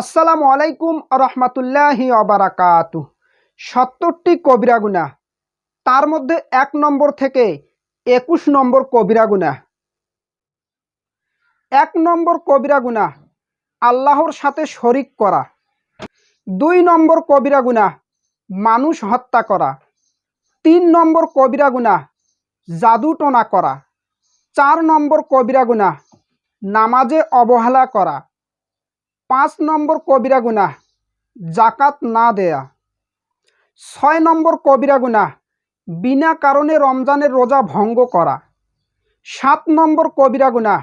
আসসালামু আলাইকুম রহমতুল্লাহি অবরাকাতু। ৭০টি কবিরা গুনাহ, তার মধ্যে ১ নম্বর থেকে ২১ নম্বর কবিরা গুনাহ। ১ নম্বর কবিরা গুনাহ আল্লাহর সাথে শরিক করা। ২ নম্বর কবিরা গুনাহ মানুষ হত্যা করা। ৩ নম্বর কবিরা গুনাহ জাদুটোনা করা। ৪ নম্বর কবিরা গুনাহ নামাজে অবহেলা করা। ৫ নম্বর কবিরা গুনাহ জাকাত না দেয়া। ৬ নম্বর কবিরা গুনাহ বিনা কারণে রমজানের রোজা ভঙ্গ করা। ৭ নম্বর কবিরা গুনাহ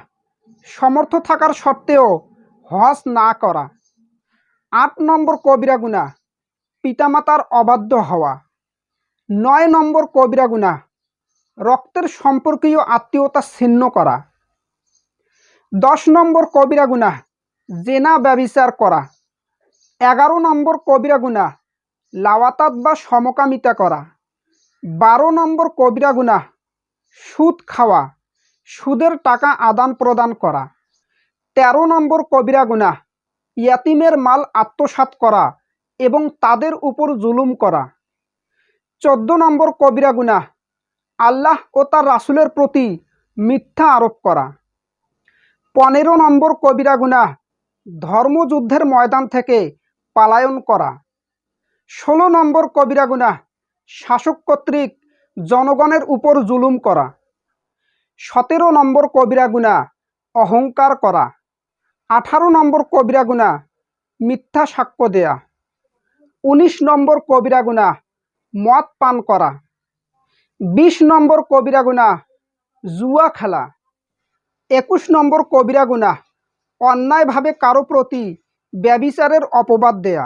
সমর্থ থাকার সত্ত্বেও হজ না করা। ৮ নম্বর কবিরা গুনাহ পিতামাতার অবাধ্য হওয়া। ৯ নম্বর কবিরা গুনাহ রক্তের সম্পর্কীয় আত্মীয়তা ছিন্ন করা। ১০ নম্বর কবিরা গুনাহ জেনা ব্যভিচার করা। ১১ নম্বর কবিরা গুনাহ লাওয়াতাত বা সমকামিতা করা। ১২ নম্বর কবিরা গুনাহ সুদ খাওয়া, সুদের টাকা আদান প্রদান করা। ১৩ নম্বর কবিরা গুনাহ ইয়াতিমের মাল আত্মসাৎ করা এবং তাদের উপর জুলুম করা। ১৪ নম্বর কবিরা গুনাহ আল্লাহ ও তার রাসূলের প্রতি মিথ্যা আরোপ করা। ১৫ নম্বর কবিরা গুনাহ ধর্মযুদ্ধের ময়দান থেকে পালায়ন করা। ১৬ নম্বর কবিরা গুনাহ শাসক কর্তৃক জনগণের উপর জুলুম করা। ১৭ নম্বর কবিরা গুনাহ অহংকার করা। ১৮ নম্বর কবিরা গুনাহ মিথ্যা সাক্ষ্য দেয়া। ১৯ নম্বর কবিরা গুনাহ মদ পান করা। ২০ নম্বর কবিরা গুনাহ জুয়া খেলা। ২১ নম্বর কবিরা গুনাহ অন্যায়ভাবে কারো প্রতি ব্যভিচারের অপবাদ দেয়া।